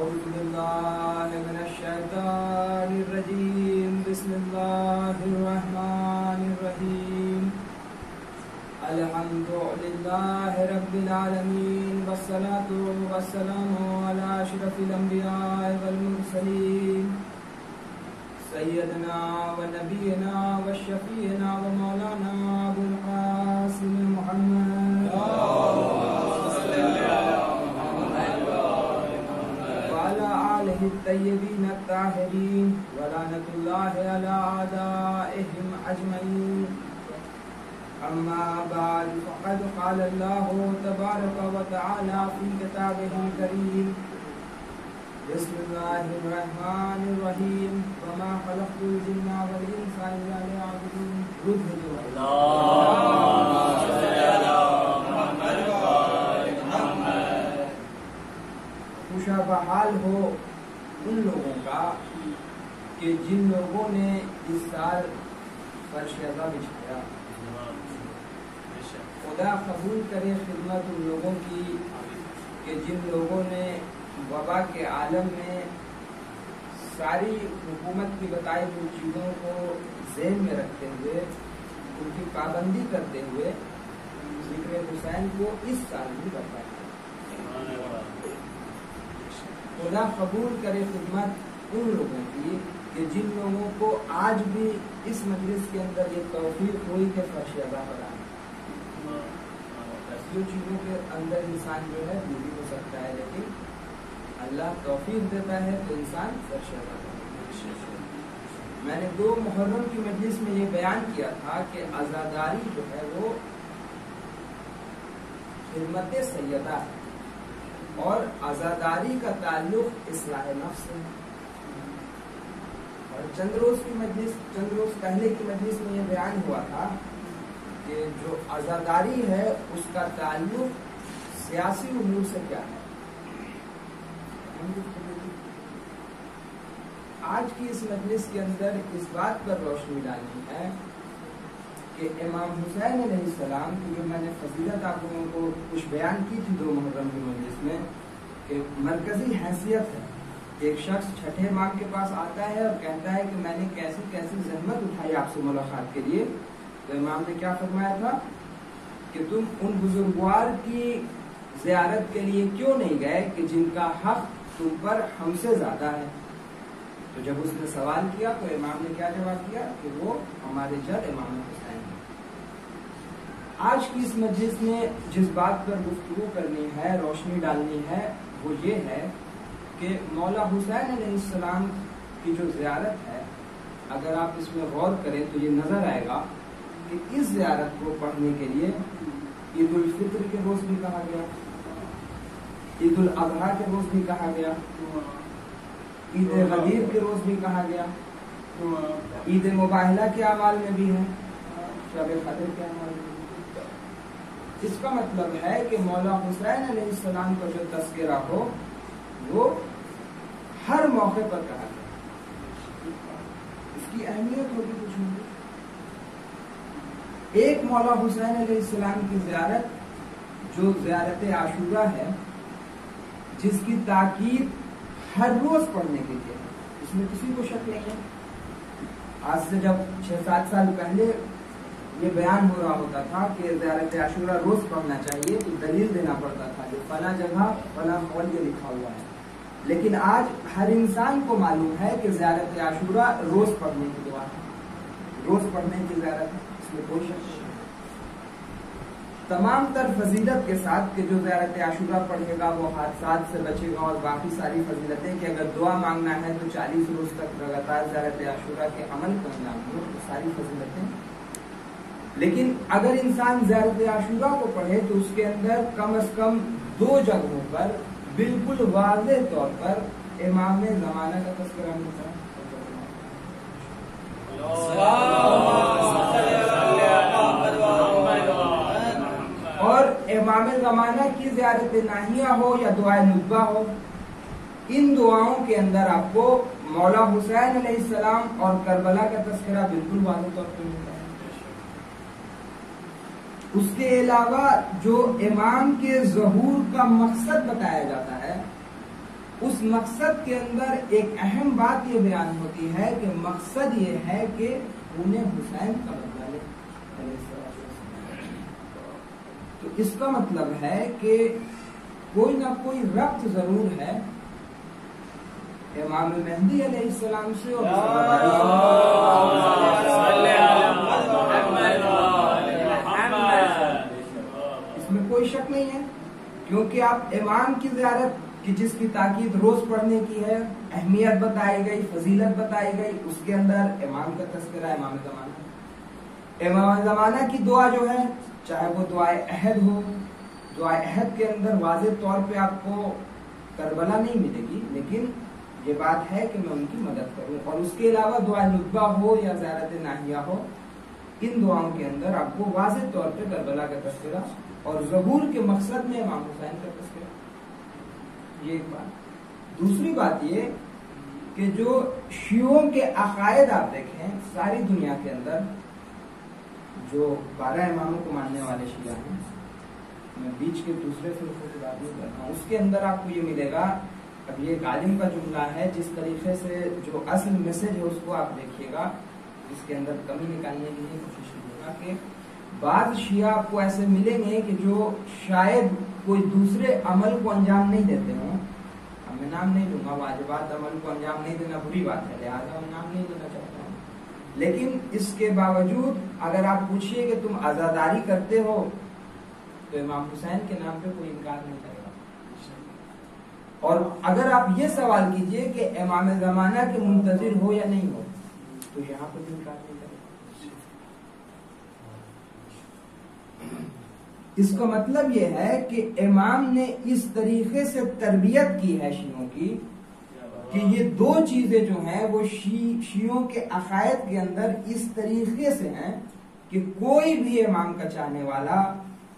أعوذ بالله من الشيطان الرجيم بسم الله الرحمن الرحيم الحمد لله رب العالمين والصلاة والسلام على أشرف الأنبياء والمرسلين سيدنا ونبينا وشفيعنا ومولانا أبو القاسم محمد وعلى آله الطيبين الطاهرين ولعنة الله على أعدائهم أجمعين. أما بعد فقد قال الله تبارك وتعالى في كتابه الكريم بسم الله الرحمن الرحيم وما خلقت الجن والإنس إلا ليعبدون. خوشا بحال ہو ان لوگوں کا کہ جن لوگوں نے اس سال فرش عزا بچھایا. خدا قبول کرے خدمت ان لوگوں کی کہ جن لوگوں نے وبا کے عالم میں ساری حکومت کی بتائی ہوئی چیزوں کو ذہن میں رکھتے ہوئے ان کی پابندی کرتے ہوئے ذکر حسین کو اس سال بھی بتایا. خدا قبول کرے خدمت ان لوگوں کی کہ جن لوگوں کو آج بھی اس مجلس کے اندر یہ توفیق ہوئی کہ فرش عزا پڑھا. جو چیزوں کے اندر انسان جو ہے بوڑھی ہو سکتا ہے لیکن اللہ توفیق دیتا ہے تو انسان فرش عزا پڑھا. میں نے 2 محرم کی مجلس میں یہ بیان کیا تھا کہ عزاداری جو ہے وہ خدمت سیدہ ہے اور عزاداری کا تعلق اصلاح نفس ہے. اور چند روز پہلے کی مجلس میں یہ بیان ہوا تھا کہ جو عزاداری ہے اس کا تعلق سیاسی امور سے کیا ہے. آج کی اس مجلس کے اندر اس بات پر روشنی ڈالنی ہے کہ امام حسین علیہ السلام کی جو میں نے فضیلت آپ لوگوں کو کچھ بیان کی تھی 2 محرم کی مجلس میں کہ مرکزی حیثیت ہے. ایک شخص چھٹے امام کے پاس آتا ہے اور کہتا ہے کہ میں نے کیسی کیسی زحمت اٹھائی آپ سے ملاقات کے لیے. تو امام نے کیا فرمایا تھا کہ تم ان بزرگوار کی زیارت کے لیے کیوں نہیں گئے کہ جن کا حق تم پر ہم سے زیادہ ہے. تو جب اس نے سوال کیا تو امام نے کیا جواب دیا کہ وہ ہمارے جد امام حسین ہیں. آج کی اس مجلس میں جس بات پر گفتگو کرنی ہے روشنی ڈالنی ہے وہ یہ ہے کہ مولا حسین علیہ السلام کی جو زیارت ہے اگر آپ اس میں غور کریں تو یہ نظر آئے گا کہ اس زیارت کو پڑھنے کے لیے عید الفطر کے روز بھی کہا گیا, عید الاضحیٰ کے روز بھی کہا گیا, عید غدیر کے روز بھی کہا گیا, عید مباہلہ کے اعمال میں بھی ہے, شب قدر کے اعمال میں. اس کا مطلب ہے کہ مولا حسین علیہ السلام کا جو تذکرہ ہو وہ ہر موقع پر کہا گیا. اس کی اہمیت ہوگی کچھ نہیں. ایک مولا حسین علیہ السلام کی زیارت جو زیارت عاشورہ ہے جس کی تاکید ہر روز پڑھنے کے لیے اس میں کسی کو شک نہیں ہے. آج سے جب 6-7 سال پہلے یہ بیان ہو رہا ہوتا تھا کہ زیارت عاشورہ روز پڑھنا چاہیے تو دلیل دینا پڑتا تھا کہ فلاں جگہ فلاں قول یہ لکھا ہوا ہے. لیکن آج ہر انسان کو معلوم ہے کہ زیارت عاشورہ روز پڑھنے کی دعا ہے, روز پڑھنے کی زیارت ہے, اس میں کوئی شک نہیں. تمام تر فضیلت کے ساتھ کہ جو زیارت عاشورہ پڑھے گا وہ حادثات سے بچے گا اور باقی ساری فضیلتیں کہ اگر دعا مانگنا ہے تو 40 روز تک لگاتار زیارت عاشورہ کے عمل کو انجام دو تو ساری فضیلتیں. لیکن اگر انسان زیارت عاشورہ کو پڑھے تو اس کے اندر کم از کم 2 جگہوں پر بالکل واضح طور پر امام زمانہ کا تذکرہ ملتا ہے. اور امام زمانہ کی زیارت ناہیہ ہو یا دعائے ندبہ ہو, ان دعاؤں کے اندر آپ کو مولا حسین علیہ السلام اور کربلا کا تذکرہ بالکل واضح طور پر ملتا ہے. اس کے علاوہ جو امام کے ظہور کا مقصد بتایا جاتا ہے اس مقصد کے اندر ایک اہم بات یہ بیان ہوتی ہے کہ مقصد یہ ہے کہ انہیں حسین کا بدلہ لے. تو اس کا مطلب ہے کہ کوئی نہ کوئی ربط ضرور ہے امام مہدی علیہ السلام سے اور اس میں کوئی شک نہیں ہے، کیونکہ آپ امام کی زیارت کی جس کی تاکید روز پڑھنے کی ہے، اہمیت بتائی گئی، فضیلت بتائی گئی، اس کے اندر امام کا تذکرہ امام زمانہ. امام زمانہ کی دعا جو ہے، چاہے وہ دعائے عہد ہو، دعائے عہد کے اندر واضح طور پہ آپ کو کربلا نہیں ملے گی، لیکن یہ بات ہے کہ میں ان کی مدد کروں. اور اس کے علاوہ دعائے ندبہ ہو یا زیارت ناہیہ ہو، ان دعاؤں کے اندر آپ کو واضح طور پہ کربلا کا تذکرہ اور ظہور کے مقصد میں امام حسین کا تذکرہ. یہ ایک بات. دوسری بات یہ کہ جو شیعوں کے عقائد آپ دیکھیں ساری دنیا کے اندر، جو 12 اماموں کو ماننے والے شیعہ ہیں، میں بیچ کے دوسرے فرقوں کی بات نہیں کرتا ہوں، اس کے اندر آپ کو یہ ملے گا. اب یہ ایک عالم کا جملہ ہے، جس طریقے سے جو اصل میسج ہے اس کو آپ دیکھیے گا، اس کے اندر کمی نکالنے کی کوشش کیجیے گا کہ بعض شیعہ آپ کو ایسے ملیں گے کہ جو شاید کوئی دوسرے عمل کو انجام نہیں دیتے ہوں. اب میں نام نہیں لوں گا، واجبات عمل کو انجام نہیں دینا بری بات ہے، لہٰذا میں نام نہیں لینا چاہتا ہوں. لیکن اس کے باوجود اگر آپ پوچھیے کہ تم عزاداری کرتے ہو تو امام حسین کے نام پہ کوئی انکار نہیں کرے گا. اور اگر آپ یہ سوال کیجئے کہ امام زمانہ کے منتظر ہو یا نہیں ہو تو یہاں پہ بھی انکار نہیں کرے گا. اس کا مطلب یہ ہے کہ امام نے اس طریقے سے تربیت کی ہے شیعوں کی کہ یہ دو چیزیں جو ہیں وہ شیعوں کے عقائد کے اندر اس طریقے سے ہیں کہ کوئی بھی امام کا چاہنے والا،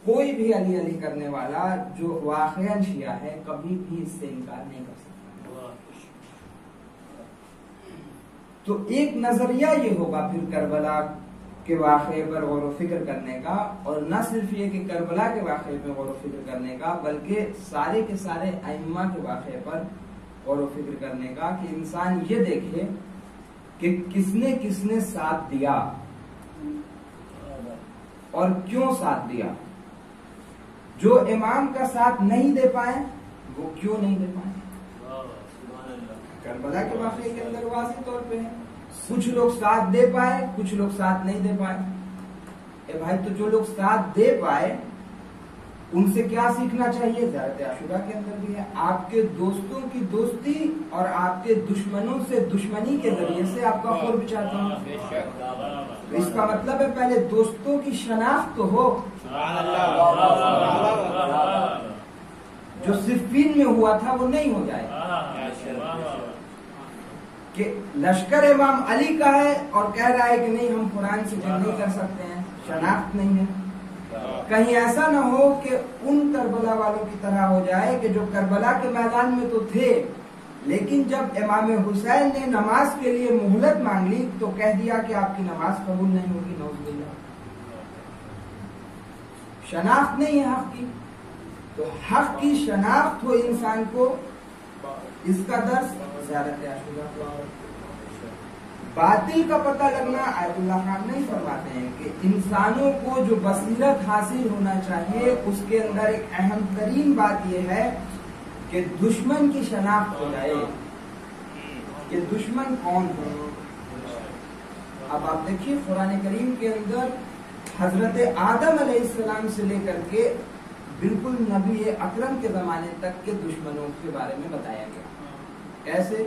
کوئی بھی علی علی کرنے والا جو واقعاً شیعہ ہے کبھی بھی اس سے انکار نہیں کر سکتا. تو ایک نظریہ یہ ہوگا پھر کربلا کے واقعے پر غور و فکر کرنے کا، اور نہ صرف یہ کہ کربلا کے واقعے پر غور و فکر کرنے کا بلکہ سارے کے سارے ائمہ کے واقعے پر غور و فکر کرنے کا، کہ انسان یہ دیکھے کہ کس نے ساتھ دیا اور کیوں ساتھ دیا. جو امام کا ساتھ نہیں دے پائے وہ کیوں نہیں دے پائے. کربلا کے واقعے کے اندر واضح طور پہ ہے. کچھ لوگ ساتھ دے پائے، کچھ لوگ ساتھ نہیں دے پائے. اے بھائی، تو جو لوگ ساتھ دے پائے ان سے کیا سیکھنا چاہیے؟ زیارت عاشورہ کے اندر بھی ہے، آپ کے دوستوں کی دوستی اور آپ کے دشمنوں سے دشمنی کے ذریعے سے آپ کا قرب چاہتا ہوں. تو اس کا مطلب ہے پہلے دوستوں کی شناخت تو ہو. جو صفین میں ہوا تھا وہ نہیں ہو جائے کہ لشکر امام علی کا ہے اور کہہ رہا ہے کہ نہیں ہم قرآن سے جنگ نہیں کر سکتے ہیں، شناخت نہیں ہے. کہیں ایسا نہ ہو کہ ان کربلا والوں کی طرح ہو جائے کہ جو کربلا کے میدان میں تو تھے لیکن جب امام حسین نے نماز کے لیے مہلت مانگ لی تو کہہ دیا کہ آپ کی نماز قبول نہیں ہوگی. نعوذ باللہ. شناخت نہیں ہے حق کی. تو حق کی شناخت ہو انسان کو، اس کا درس زیارت عاشورہ. باطل کا پتہ لگنا، آیت اللہ خان نہیں فرماتے ہیں کہ انسانوں کو جو بصیرت حاصل ہونا چاہیے اس کے اندر ایک اہم ترین بات یہ ہے کہ دشمن کی شناخت ہو جائے کہ دشمن کون ہے. اب آپ دیکھیے قرآن کریم کے اندر حضرت آدم علیہ السلام سے لے کر کے بالکل نبی اکرم کے زمانے تک کے دشمنوں کے بارے میں بتایا گیا. کیسے؟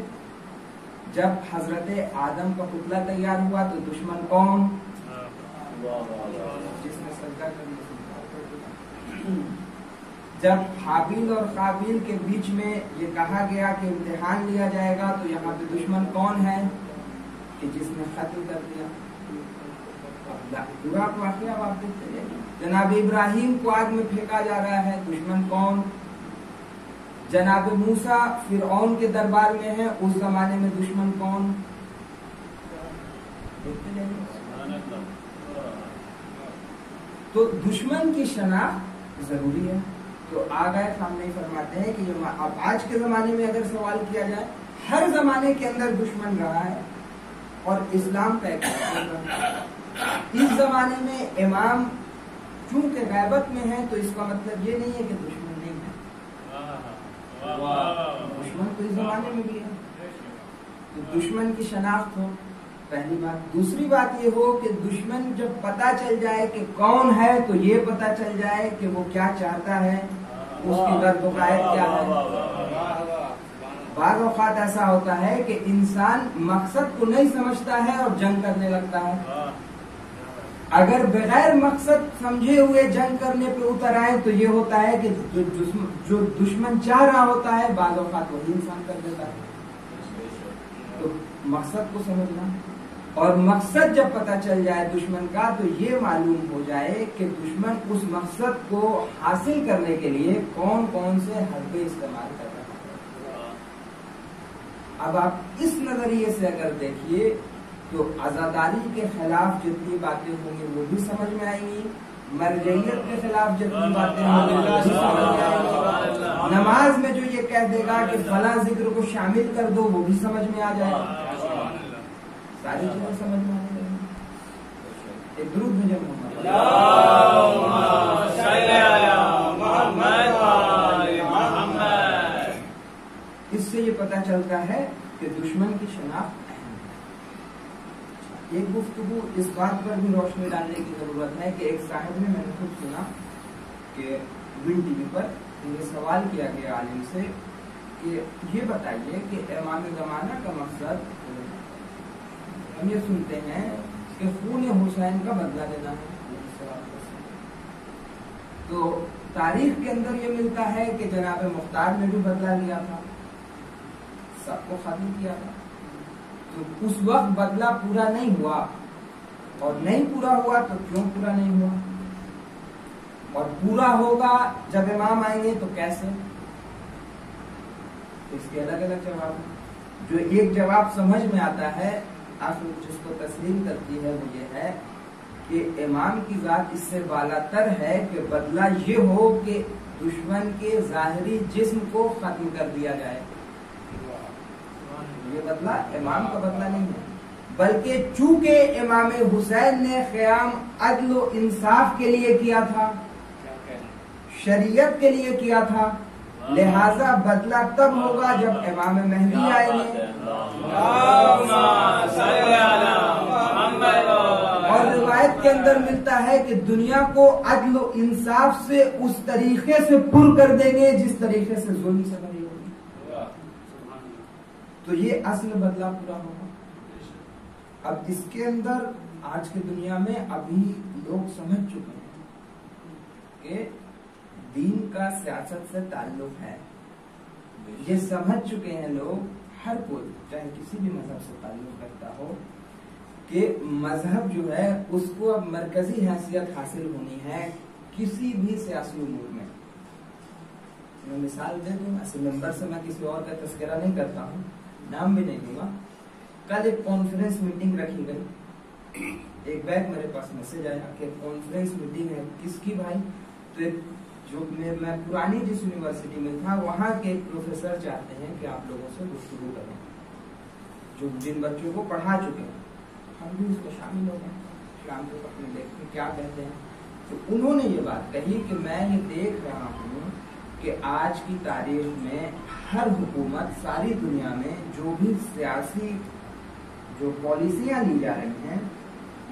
جب حضرت آدم کا پتلا تیار ہوا تو دشمن کون؟ جس نے سجدہ کر دیا. جب حابیل اور قابیل کے بیچ میں یہ کہا گیا کہ امتحان لیا جائے گا تو یہاں پہ دشمن کون ہے؟ کہ جس نے قتل کر دیا. پورا واقعہ آپ دیکھتے ہیں. جناب ابراہیم کو آگ میں پھینکا جا رہا ہے، دشمن کون؟ جناب موسیٰ فرعون کے دربار میں ہے، اس زمانے میں دشمن کون؟ تو دشمن کی شناخت ضروری ہے. تو آگے سامنے ہی فرماتے ہیں کہ اب آج کے زمانے میں اگر سوال کیا جائے، ہر زمانے کے اندر دشمن رہا ہے اور اسلام کا ایک اس زمانے میں امام چونکہ غیبت میں ہے تو اس کا مطلب یہ نہیں ہے کہ دشمن نہیں ہے، دشمن تو اس زمانے میں بھی ہے، تو دشمن کی شناخت ہو پہلی بات۔ دوسری بات یہ ہو کہ دشمن جب پتہ چل جائے کہ کون ہے تو یہ پتہ چل جائے کہ وہ کیا چاہتا ہے، اس کی غرض و غائب کیا ہے۔ بعض اوقات ایسا ہوتا ہے کہ انسان مقصد کو نہیں سمجھتا ہے اور جنگ کرنے لگتا ہے، اگر بغیر مقصد سمجھے ہوئے جنگ کرنے پہ اتر آئے تو یہ ہوتا ہے کہ جو دشمن چاہ رہا ہوتا ہے بعض اوقات وہی انسان کر دیتا ہے۔ تو مقصد کو سمجھنا، اور مقصد جب پتہ چل جائے دشمن کا تو یہ معلوم ہو جائے کہ دشمن اس مقصد کو حاصل کرنے کے لیے کون کون سے حربے استعمال کر رہا ہے۔ اب آپ اس نظریے سے اگر دیکھیے تو عزاداری کے خلاف جتنی باتیں ہوں گی وہ بھی سمجھ میں آئیں گی، مرجعیت کے خلاف جتنی باتیں ہوں گی وہ بھی سمجھ میں آئیں گی، نماز میں جو یہ کہہ دے گا کہ فلاں ذکر کو شامل کر دو وہ بھی سمجھ میں آ جائے گا، ساری چیزیں سمجھ میں آنے لگیں۔ ایک درود بھیجے محمد، اس سے یہ پتہ چلتا ہے کہ دشمن کی شناخت اہم ہے۔ ایک گفتگو اس بات پر بھی روشنی ڈالنے کی ضرورت ہے کہ ایک صاحب نے، میں نے خود سنا کہ ون ٹی وی پر یہ سوال کیا گیا عالم سے کہ یہ بتائیے کہ امام زمانہ کا مقصد، ہم یہ سنتے ہیں کہ خون حسین کا بدلہ لینا ہے، تو تاریخ کے اندر یہ ملتا ہے کہ جناب مختار نے بھی بدلہ لیا تھا، سب کو ختم کیا تھا، تو اس وقت بدلہ پورا نہیں ہوا، اور نہیں پورا ہوا تو کیوں پورا نہیں ہوا، اور پورا ہوگا جب امام آئیں گے تو کیسے؟ اس کے الگ الگ جواب ہیں۔ جو ایک جواب سمجھ میں آتا ہے، آخر جس کو تسلیم کرتی ہے وہ یہ ہے کہ امام کی ذات اس سے بالا تر ہے کہ بدلہ یہ ہو کہ دشمن کے ظاہری جسم کو ختم کر دیا جائے۔ یہ بدلہ امام کا بدلہ نہیں ہے، بلکہ چونکہ امام حسین نے قیام عدل و انصاف کے لیے کیا تھا، شریعت کے لیے کیا تھا، لہذا بدلہ تب ہوگا جب امام مہدی آئیں گے۔ اور روایت کے اندر ملتا ہے کہ دنیا کو عدل و انصاف سے اس طریقے سے پر کر دیں گے جس طریقے سے ظلم سے بھری ہوگی، تو یہ اصل بدلہ پورا ہوگا۔ اب اس کے اندر آج کی دنیا میں ابھی لوگ سمجھ چکے ہیں کہ دین کا سیاست سے تعلق ہے، یہ سمجھ چکے ہیں لوگ، ہر کوئی چاہے کسی بھی مذہب سے تعلق رکھتا ہو، کہ مذہب جو ہے اس کو اب مرکزی حیثیت حاصل ہونی ہے کسی بھی سیاسی امور میں۔ میں مثال دے دوں، ایسے ممبر سے میں کسی اور کا تذکرہ نہیں کرتا ہوں، نام بھی نہیں دوں گا۔ کل ایک کانفرنس میٹنگ رکھی گئی، ایک بیگ میرے پاس میسج آیا کہ کانفرنس میٹنگ ہے، کس کی بھائی؟ تو ایک جو میں پرانی جس یونیورسٹی میں تھا وہاں کے ایک پروفیسر چاہتے ہیں کہ آپ لوگوں سے گفتگو کریں، جو جن بچوں کو پڑھا چکے ہیں، ہم بھی اس کو شامل ہو گئے، شام کو اپنے دیکھتے کیا کہتے ہیں۔ تو انہوں نے یہ بات کہی کہ میں یہ دیکھ رہا ہوں کہ آج کی تاریخ میں ہر حکومت ساری دنیا میں جو بھی سیاسی جو پالیسیاں لی جا رہی ہیں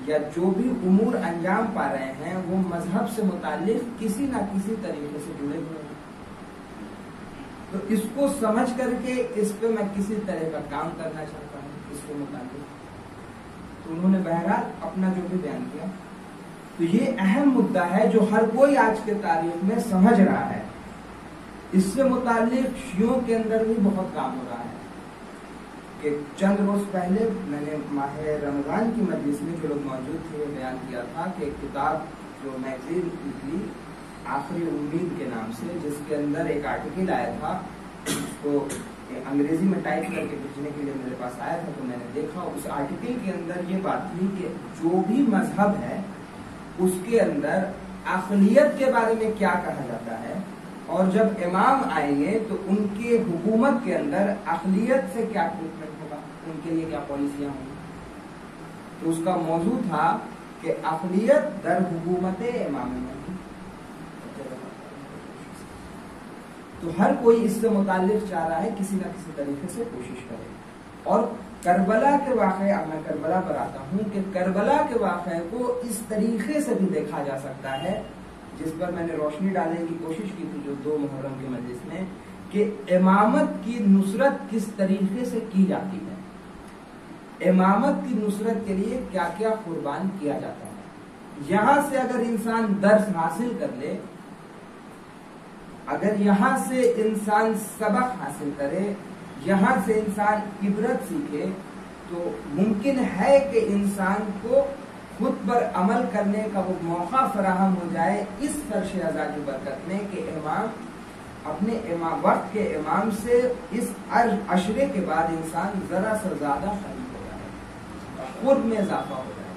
یا جو بھی امور انجام پا رہے ہیں وہ مذہب سے متعلق کسی نہ کسی طریقے سے جڑے ہوئے ہیں۔ تو اس کو سمجھ کر کے اس پہ میں کسی طرح کا کام کرنا چاہتا ہوں اس کے متعلق۔ تو انہوں نے بہرحال اپنا جو بھی بیان کیا، تو یہ اہم مدعا ہے جو ہر کوئی آج کے تاریخ میں سمجھ رہا ہے۔ اس سے متعلق شیعوں کے اندر بھی بہت کام ہو رہا ہے کہ چند روز پہلے میں نے ماہ رمضان کی مجلس میں جو لوگ موجود تھے بیان کیا تھا کہ ایک کتاب جو میگزین نکلی آخری امید کے نام سے، جس کے اندر ایک آرٹیکل آیا تھا، اس کو انگریزی میں ٹائپ کر کے بھیجنے کے لیے میرے پاس آیا تھا، تو میں نے دیکھا اس آرٹیکل کے اندر یہ بات تھی کہ جو بھی مذہب ہے اس کے اندر اقلیت کے بارے میں کیا کہا جاتا ہے اور جب امام آئیں گے تو ان کی حکومت کے اندر اقلیت سے کیا ٹریٹمنٹ ہوگا، ان کے لیے کیا پالیسیاں ہوں گی۔ تو اس کا موضوع تھا کہ اقلیت در حکومت امام مہدی۔ تو ہر کوئی اس سے متعلق چاہ رہا ہے کسی نہ کسی طریقے سے کوشش کرے۔ اور کربلا کے واقعے، اب میں کربلا پر آتا ہوں کہ کربلا کے واقعے کو اس طریقے سے بھی دیکھا جا سکتا ہے، جس پر میں نے روشنی ڈالنے کی کوشش کی تھی جو 2 محرم کے مجلس میں، کہ امامت کی نصرت کس طریقے سے کی جاتی ہے، امامت کی نصرت کے لیے کیا کیا قربان کیا جاتا ہے۔ یہاں سے اگر انسان درس حاصل کر لے، اگر یہاں سے انسان سبق حاصل کرے، یہاں سے انسان عبرت سیکھے، تو ممکن ہے کہ انسان کو خود پر عمل کرنے کا وہ موقع فراہم ہو جائے اس فرش ازا کی برکت میں کہ امام اپنے وقت کے امام سے اس عشرے کے بعد انسان ذرا سے زیادہ قریب ہو جائے، خود میں اضافہ ہو جائے۔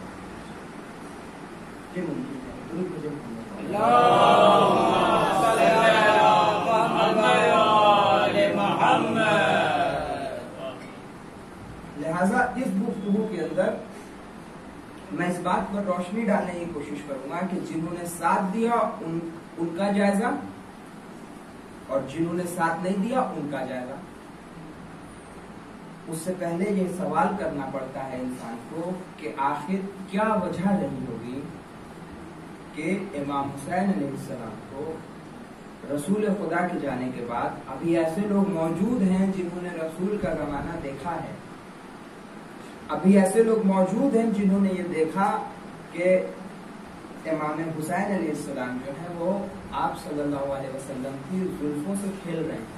یہ ممکن ہے۔ لہذا اس گفتگو کے اندر میں اس بات پر روشنی ڈالنے کی کوشش کروں گا کہ جنہوں نے ساتھ دیا ان کا جائزہ، اور جنہوں نے ساتھ نہیں دیا ان کا جائزہ۔ اس سے پہلے یہ سوال کرنا پڑتا ہے انسان کو کہ آخر کیا وجہ رہی ہوگی کہ امام حسین علیہ السلام کو رسول خدا کے جانے کے بعد ابھی ایسے لوگ موجود ہیں جنہوں نے رسول کا زمانہ دیکھا ہے، ابھی ایسے لوگ موجود ہیں جنہوں نے یہ دیکھا کہ امام حسین علیہ السلام جو ہے وہ آپ صلی اللہ علیہ وسلم کی زلفوں سے کھیل رہے ہیں،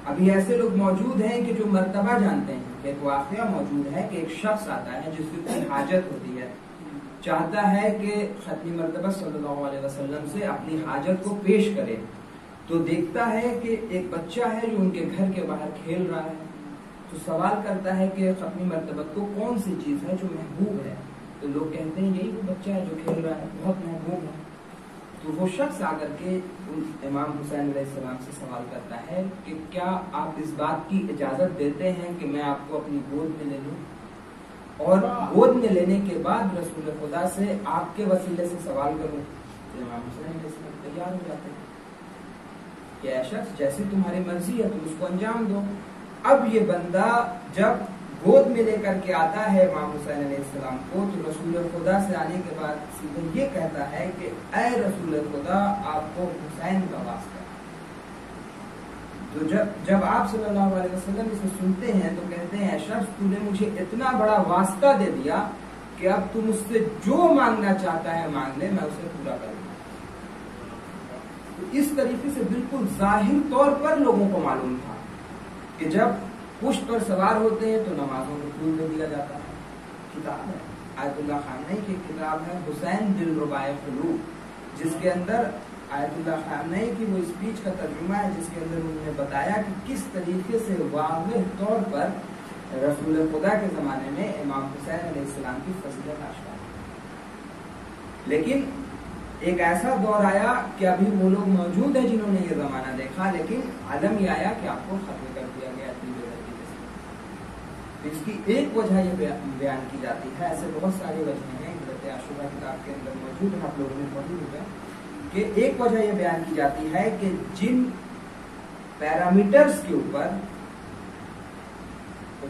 ابھی ایسے لوگ موجود ہیں کہ جو مرتبہ جانتے ہیں۔ ایک واقعہ موجود ہے کہ ایک شخص آتا ہے جس کی کوئی حاجت ہوتی ہے، چاہتا ہے کہ ختمی مرتبہ صلی اللہ علیہ وسلم سے اپنی حاجت کو پیش کرے، تو دیکھتا ہے کہ ایک بچہ ہے جو ان کے گھر کے باہر کھیل رہا ہے، تو سوال کرتا ہے کہ ختمی مرتبہ کو کون سی چیز ہے جو محبوب ہے، تو لوگ کہتے ہیں یہی وہ بچہ ہے جو کھیل رہا ہے، بہت محبوب ہے۔ تو وہ شخص آ کر کے امام حسین علیہ السلام سے سوال کرتا ہے کہ کیا آپ اس بات کی اجازت دیتے ہیں کہ میں آپ کو اپنی گود میں لے لوں، اور گود میں لینے کے بعد رسول خدا سے آپ کے وسیلے سے سوال کروں؟ تو امام حسین علیہ السلام تیار ہو جاتے ہیں کہ اے شخص جیسے تمہاری مرضی ہے تم اس کو انجام دو۔ اب یہ بندہ جب گود میں لے کر کے آتا ہے امام حسین علیہ السلام کو، تو رسول خدا سے آنے کے بعد سیدھے یہ کہتا ہے کہ اے رسول خدا آپ کو حسین کا واسطہ۔ تو جب آپ صلی اللہ علیہ وسلم اسے سنتے ہیں تو کہتے ہیں اے شخص تو نے مجھے اتنا بڑا واسطہ دے دیا کہ اب تم اس سے جو مانگنا چاہتا ہے مانگ لے، میں اسے پورا کر دوں گا۔ تو اس طریقے سے بالکل ظاہر طور پر لوگوں کو معلوم تھا کہ جب پشت پر سوار ہوتے ہیں تو نمازوں کو پھول دے دیا جاتا ہے۔ کتاب ہے آیت اللہ خامنئی کی کتاب ہے حسین دلربائے قلوب، جس کے اندر آیت اللہ خامنئی کی وہ اسپیچ کا ترجمہ ہے جس کے اندر انہوں نے بتایا کہ کس طریقے سے واضح طور پر رسول خدا کے زمانے میں امام حسین علیہ السلام کی فضیلت آشکار ہے۔ لیکن ایک ایسا دور آیا کہ ابھی وہ لوگ موجود ہیں جنہوں نے یہ زمانہ دیکھا، لیکن عالم یہ آیا کہ آپ کو ختم کر دیا گیا اتنی بے دردی سے۔ اس کی ایک وجہ یہ بیان کی جاتی ہے، ایسے بہت ساری وجہیں ہیں، حضرت عاشورہ کتاب کے اندر موجود ہیں، آپ لوگوں نے پڑھی ہوگا کہ ایک وجہ یہ بیان کی جاتی ہے کہ جن پیرامیٹرز کے اوپر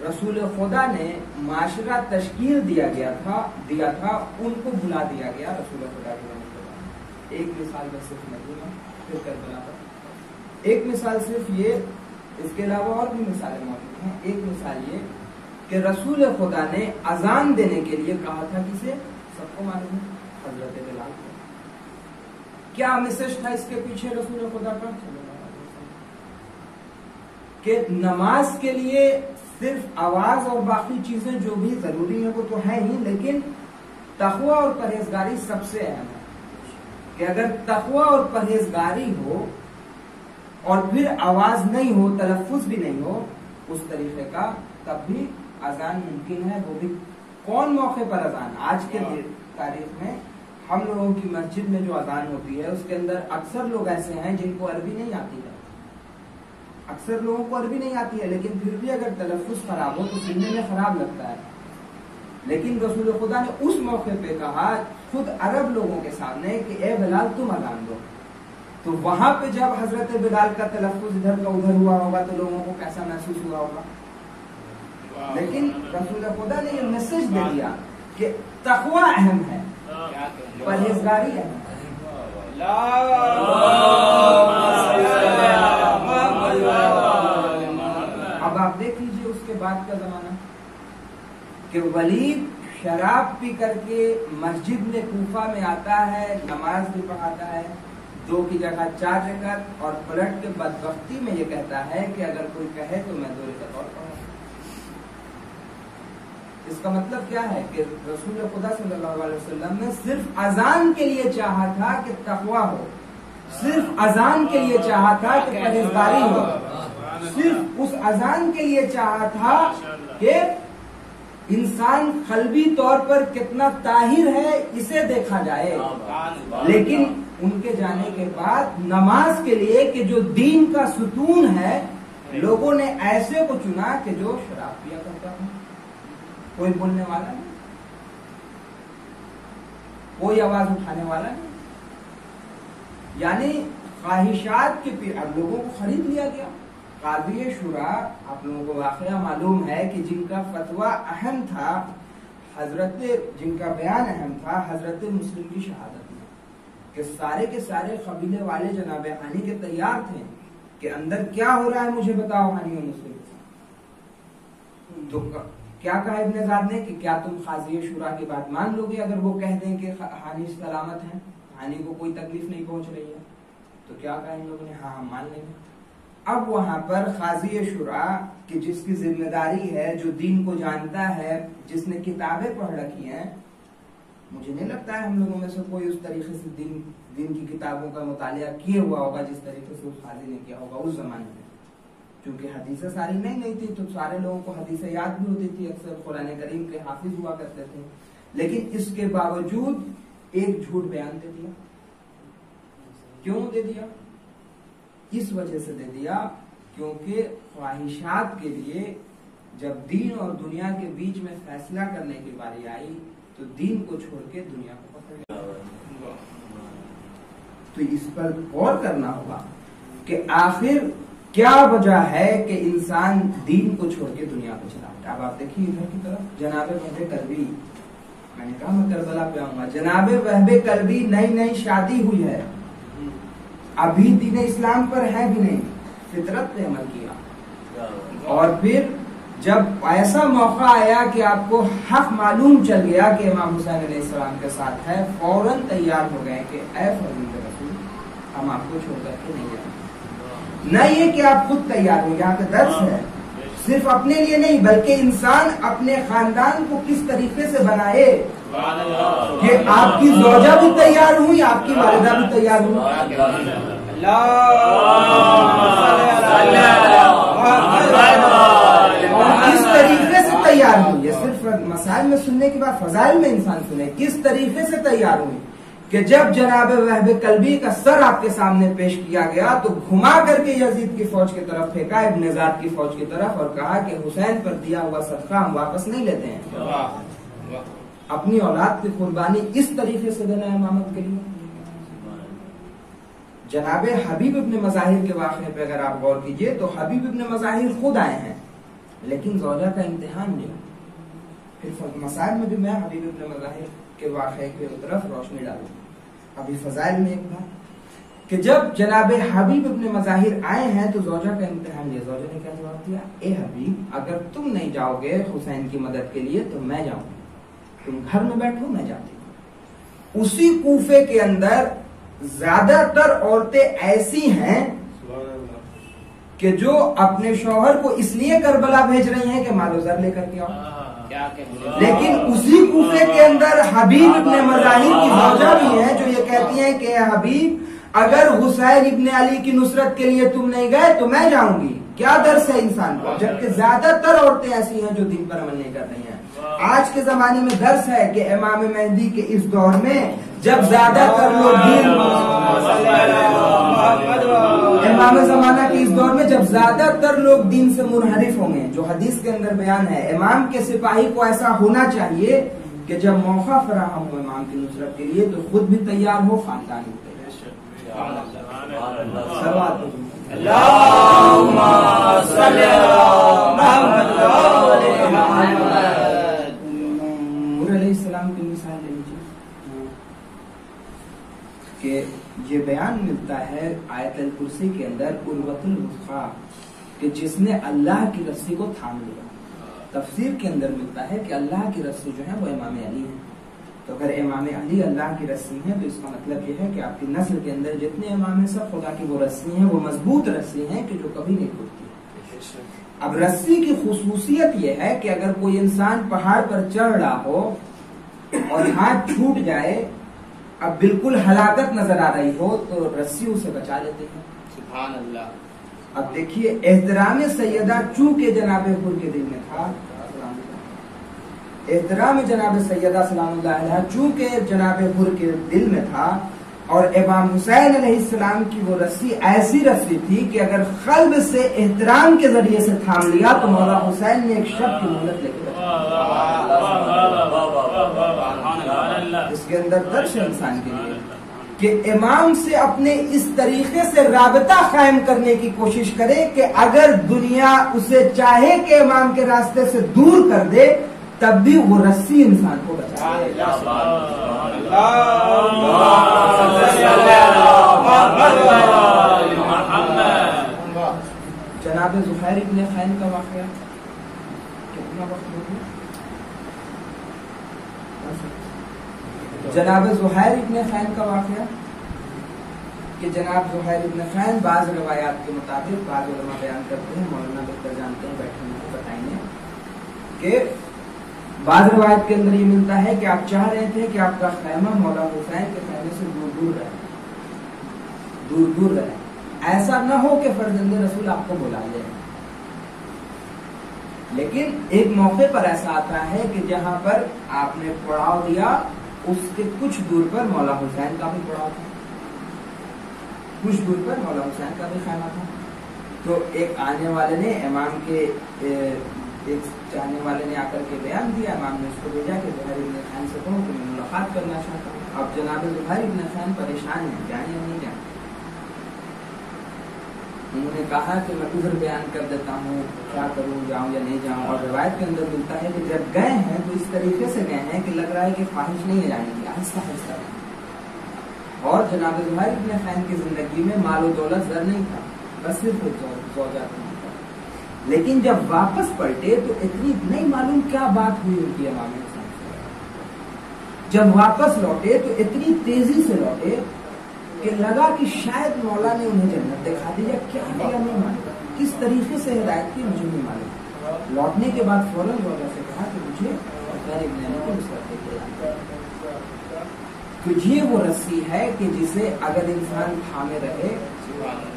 رسول خدا نے معاشرہ تشکیل دیا تھا ان کو بلا دیا گیا رسول خدا کے نام کے۔ ایک مثال میں صرف میں دوں گا، پھر کربلا پر ایک مثال صرف یہ، اس کے علاوہ اور بھی مثالیں موجود ہیں۔ ایک مثال یہ کہ رسول خدا نے اذان دینے کے لیے کہا تھا کسے؟ سب کو معلوم ہے، حضرت بلال کو۔ کیا میسج تھا اس کے پیچھے رسول خدا کا؟ کہ نماز کے لیے صرف آواز اور باقی چیزیں جو بھی ضروری ہیں وہ تو ہے ہی، لیکن تقوی اور پرہیزگاری سب سے اہم ہے۔ کہ اگر تقوی اور پرہیزگاری ہو اور پھر آواز نہیں ہو، تلفظ بھی نہیں ہو اس طریقے کا، تب بھی اذان ممکن ہے۔ وہ بھی کون موقع پر اذان؟ آج کے تاریخ میں ہم لوگوں کی مسجد میں جو اذان ہوتی ہے اس کے اندر اکثر لوگ ایسے ہیں جن کو عربی نہیں آتی ہے، اکثر لوگوں کو عربی نہیں آتی ہے، لیکن پھر بھی اگر تلفظ خراب ہو تو سننے میں خراب لگتا ہے. لیکن رسول خدا نے اس موقع پہ کہا خود عرب لوگوں کے سامنے کہ اے بلال تم اذان دو. تو وہاں پہ جب حضرت بلال کا تلفظ ادھر کا ادھر ہوا ہوگا تو لوگوں کو کیسا محسوس ہوا ہوگا. لیکن رسول خدا نے یہ میسج دے دیا کہ تقوی اہم ہے، پرہیزگاری اہم ہے. اب آپ دیکھ لیجیے اس کے بعد کا زمانہ کہ ولید شراب پی کر کے مسجد میں کوفہ میں آتا ہے، نماز بھی پڑھاتا ہے 2 کی جگہ 4 رکعت، اور پلٹ کے بدبختی میں یہ کہتا ہے کہ اگر کوئی کہے تو میں 2 رکعت اور پڑھوں. اس کا مطلب کیا ہے کہ رسول خدا صلی اللہ علیہ وسلم نے صرف اذان کے لیے چاہا تھا کہ تقوی ہو، صرف اذان کے لیے چاہا تھا کہ پرہیزگاری ہو، صرف اس اذان کے لیے چاہا تھا کہ انسان قلبی طور پر کتنا طاہر ہے اسے دیکھا جائے. لیکن ان کے جانے کے بعد نماز کے لیے کہ جو دین کا ستون ہے، لوگوں نے ایسے کو چنا کہ جو شراب پیا کرتا تھا. کوئی بولنے والا نہیں، کوئی آواز اٹھانے والا نہیں. یعنی خواہشات کے پھر اب لوگوں کو خرید لیا گیا. قاضی شورا آپ لوگوں کو واقعہ معلوم ہے کہ جن کا فتویٰ اہم تھا، جن کا بیان اہم تھا حضرت مسلم کی شہادت میں، کہ سارے کے سارے قبیلے والے جناب ہانی کے تیار تھے کہ اندر کیا ہو رہا ہے مجھے بتاؤ ہانی و مسلم. تو کیا کہا ابن زاد نے کہ کیا تم قاضی شورا کی بات مان لو گے اگر وہ کہہ دیں کہ ہانی سلامت ہیں، ہانی کو کوئی تکلیف نہیں پہنچ رہی ہے؟ تو کیا کہا ان لوگوں نے؟ ہاں ہم مان لیں گے. اب وہاں پر قاضی شورا کہ جس کی ذمہ داری ہے، جو دین کو جانتا ہے، جس نے کتابیں پڑھ رکھی ہیں، مجھے نہیں لگتا ہے ہم لوگوں میں سے کوئی اس طریقے سے دین کی کتابوں کا مطالعہ کیے ہوا ہوگا جس طریقے سے اس قاضی نے کیا ہوگا اس زمانے میں. کیونکہ حدیثیں ساری نہیں تھی تو سارے لوگوں کو حدیثیں یاد بھی ہوتی تھی، اکثر قرآن کریم کے حافظ ہوا کرتے تھے. لیکن اس کے باوجود ایک جھوٹ بیان دے دیا. کیوں دے دیا؟ اس وجہ سے دے دیا کیونکہ خواہشات کے لیے جب دین اور دنیا کے بیچ میں فیصلہ کرنے کی باری آئی تو دین کو چھوڑ کے دنیا کو پکڑ لیا. تو اس پر غور کرنا ہوگا کہ آخر کیا وجہ ہے کہ انسان دین کو چھوڑ کے دنیا کو چلا. اب آپ دیکھیے ادھر کی طرف جناب وہب کلبی، میں نے کہا میں کربلا پہ آؤں گا. جناب وہب کلبی نئی شادی ہوئی ہے، ابھی دین اسلام پر ہے بھی نہیں، فطرت پہ عمل کیا. اور پھر جب ایسا موقع آیا کہ آپ کو حق معلوم چل گیا کہ امام حسین علیہ السلام کے ساتھ ہے، فوراً تیار ہو گئے کہ اے فرزند رسول ہم آپ کو چھوڑ کر کے نہیں جائیں. نہ یہ کہ آپ خود تیار ہو، یہاں کا درس ہے صرف اپنے لیے نہیں بلکہ انسان اپنے خاندان کو کس طریقے سے بنائے کہ آپ کی زوجہ بھی تیار ہوئی، آپ کی والدہ بھی تیار ہوئی. کس طریقے سے تیار ہوئی؟ یہ صرف مسائل میں سننے کے بعد فضائل میں انسان سنے کس طریقے سے تیار ہوئی کہ جب جناب وہب کلبی کا سر آپ کے سامنے پیش کیا گیا تو گھما کر کے یزید کی فوج کی طرف پھینکا، ابن زاد کی فوج کی طرف، اور کہا کہ حسین پر دیا ہوا صدقہ ہم واپس نہیں لیتے ہیں. اپنی اولاد کی قربانی اس طریقے سے دینا ہے امامت کے لیے. جناب حبیب ابن مظاہر کے واقعے پہ اگر آپ غور کیجئے تو حبیب ابن مظاہر خود آئے ہیں لیکن زوجہ کا امتحان لیا. پھر مسائل میں بھی میں حبیب ابن مظاہر کے واقعے کی طرف روشنی ڈالوں. ابھی فضائل میں ایک بات کہ جب جناب حبیب ابن مظاہر آئے ہیں تو زوجہ کا امتحان لیا. زوجہ نے کیا جواب دیا؟ اے حبیب اگر تم نہیں جاؤ گے حسین کی مدد کے لیے تو میں جاؤں گی، تم گھر میں بیٹھو میں جاتی ہوں. اسی کوفے کے اندر زیادہ تر عورتیں ایسی ہیں کہ جو اپنے شوہر کو اس لیے کربلا بھیج رہی ہیں کہ مال و زر لے کر کے آؤ، لیکن اسی کوفے کے اندر حبیب ابن مظاہر کی زوجہ بھی ہیں جو یہ کہتی ہیں کہ حبیب اگر حسین ابن علی کی نصرت کے لیے تم نہیں گئے تو میں جاؤں گی. کیا درس ہے انسان کو؟ جبکہ زیادہ تر عورتیں ایسی ہیں جو دین پر عمل نہیں کر رہی ہیں. آج کے زمانے میں درس ہے کہ امام مہدی کے اس دور میں جب زیادہ تر لوگ امام زمانہ کے اس دور میں جب زیادہ تر لوگ دین سے منحرف ہوں گے، جو حدیث کے اندر بیان ہے، امام کے سپاہی کو ایسا ہونا چاہیے کہ جب موقع فراہم ہو امام کی نصرت کے لیے تو خود بھی تیار ہو، خاندان بھی تیار ہو۔ اللہم صلی علیہ السلام کی مثال لے لیجیے کہ یہ بیان ملتا ہے آیت الکرسی کے اندر قرۃ الوثقی کہ جس نے اللہ کی رسی کو تھام لیا۔ تفسیر کے اندر ملتا ہے کہ اللہ کی رسی جو ہے وہ امام علی ہے، تو اگر امام علی اللہ کی رسی ہیں تو اس کا مطلب یہ ہے کہ آپ کی نسل کے اندر جتنے امام ہیں سب خدا کی وہ رسی ہیں، وہ مضبوط رسی ہیں کہ جو کبھی نہیں ٹوٹتی۔ اب رسی کی خصوصیت یہ ہے کہ اگر کوئی انسان پہاڑ پر چڑھ رہا ہو اور ہاتھ چھوٹ جائے، اب بالکل ہلاکت نظر آ رہی ہو تو رسی اسے بچا لیتے ہیں۔ سبحان اللہ۔ اب دیکھیے احترام سیدہ چونکہ جناب حر کے دل میں تھا، احترام جناب سیدہ سلام اللہ علیہ چونکہ جناب حر کے دل میں تھا، اور امام حسین علیہ السلام کی وہ رسی ایسی رسی تھی کہ اگر قلب سے احترام کے ذریعے سے تھام لیا تو مولا حسین نے ایک شب کی مہلت لے کے اس کے اندر درس انسان کے لیے کہ امام سے اپنے اس طریقے سے رابطہ قائم کرنے کی کوشش کرے کہ اگر دنیا اسے چاہے کہ امام کے راستے سے دور کر دے تب بھی وہ رسی انسان کو بچائے۔ جناب زہیر ابن خین کا واقعہ کتنا وقت ہو گیا؟ جناب زہیر ابن خین کا واقعہ کہ جناب زہیر ابن خین بعض روایات کے مطابق بعض علماء بیان کرتے ہیں، مولانا بہتر جانتے ہیں، بیٹھے ہیں بتائیں گے کہ بعض روایت کے اندر یہ ملتا ہے کہ آپ چاہ رہے تھے کہ آپ کا خیمہ مولا حسین کے خیمے سے دور دور رہے، ایسا نہ ہو کہ فرزند رسول آپ کو بلا لے۔ لیکن ایک موقع پر ایسا آتا ہے کہ جہاں پر آپ نے پڑاؤ دیا، اس کے کچھ دور پر مولا حسین کا بھی پڑاؤ تھا، کچھ دور پر مولا حسین کا بھی خیمہ تھا۔ تو ایک آنے والے نے امام کے ایک چاہنے والے نے آ کر کے بیان دیا، امام نے اس کو بھیجا کہ زہیر ابن خین سے کہو کہ میں ملاقات کرنا چاہتا ہوں۔ اب جناب زہیر ابن خین پریشان ہیں، جائیں یا نہیں جائیں؟ انہوں نے کہا کہ میں ادھر بیان کر دیتا ہوں، کیا کروں، جاؤں یا نہیں جاؤں؟ اور روایت کے اندر ملتا ہے کہ جب گئے ہیں تو اس طریقے سے گئے ہیں کہ لگ رہا ہے کہ خواہش نہیں ہے جانے کی، آہستہ آہستہ۔ اور جناب زہیر ابن خین کی زندگی میں مال و دولت زر نہیں تھا، بس صرف زوجہ تھا۔ لیکن جب واپس پلٹے تو اتنی نہیں معلوم کیا بات ہوئی ان کی امام حسین سے، جب واپس لوٹے تو اتنی تیزی سے لوٹے کہ لگا کہ شاید مولا نے انہیں جنت دکھا دی، یا کیا کیا نہیں معلوم، کس طریقے سے ہدایت کی مجھے نہیں معلوم۔ لوٹنے کے بعد فوراً زوجہ سے کہا کہ مجھے تو یہ وہ رسی ہے کہ جسے اگر انسان تھامے رہے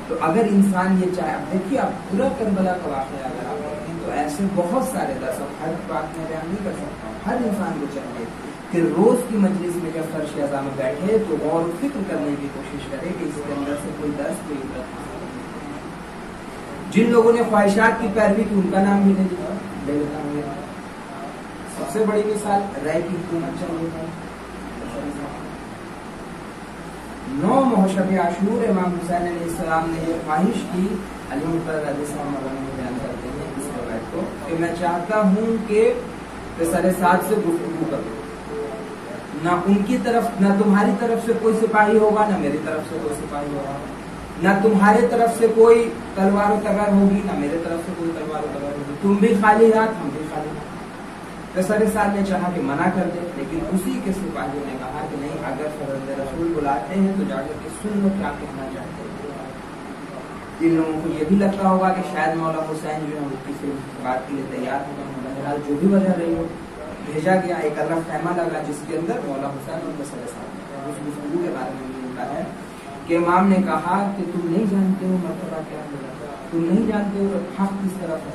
تو اگر انسان یہ چاہے، اب دیکھیے اب پورا کربلا کا واقعہ اگر آپ دیکھیں تو ایسے بہت سارے درس، ہر بات میں بیان نہیں کر سکتا ہوں۔ ہر انسان کو چاہیے کہ روز کی مجلس میں جب فرش اعضاء میں بیٹھے تو غور و فکر کرنے کی کوشش کرے کہ اس کے اندر سے کوئی درس، کوئی عبرت۔ جن لوگوں نے خواہشات کی پیروی کی ان کا نام بھی نہیں لے لیتا ہوں۔ سب سے بڑی مثال رائے کی حکومت چاہیے تھا۔ 9 شب عاشور امام حسین علیہ السلام نے یہ خواہش کی، علی مقتدی رضی اللہ عنہ مولانا بیان کرتے ہیں اس روایت کو کہ میں چاہتا ہوں کہ پسر سعد سے گفتگو کروں، نہ ان کی طرف، نہ تمہاری طرف سے کوئی سپاہی ہوگا، نہ میری طرف سے کوئی سپاہی ہوگا، نہ تمہارے طرف سے کوئی تلوار و تبر ہوگی، نہ میرے طرف سے کوئی تلوار و تبر ہوگی، تم بھی خالی ہاتھ، ہم بھی خالی ہاتھ۔ پسر سعد نے چاہا کہ منع کر دے، لیکن اسی کے سپاہیوں نے کہا کہ نہیں، اگر فرزند رسول بلاتے ہیں تو جا کر کے سن لو کیا کہنا چاہتے ہیں۔ ان لوگوں کو یہ بھی لگتا ہوگا کہ شاید مولا حسین جو ہے وہ کسی بات کے لیے تیار ہوگا، بہرحال جو بھی وجہ رہی ہو، بھیجا گیا۔ ایک الگ خیمہ لگا جس کے اندر مولا حسین اور پسر سعد، اس گفتگو کے بارے میں ملتا ہے کہ امام نے کہا کہ تم نہیں جانتے ہو مرتبہ کیا ہوگا، تم نہیں جانتے ہو حق کس طرف ہے،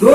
2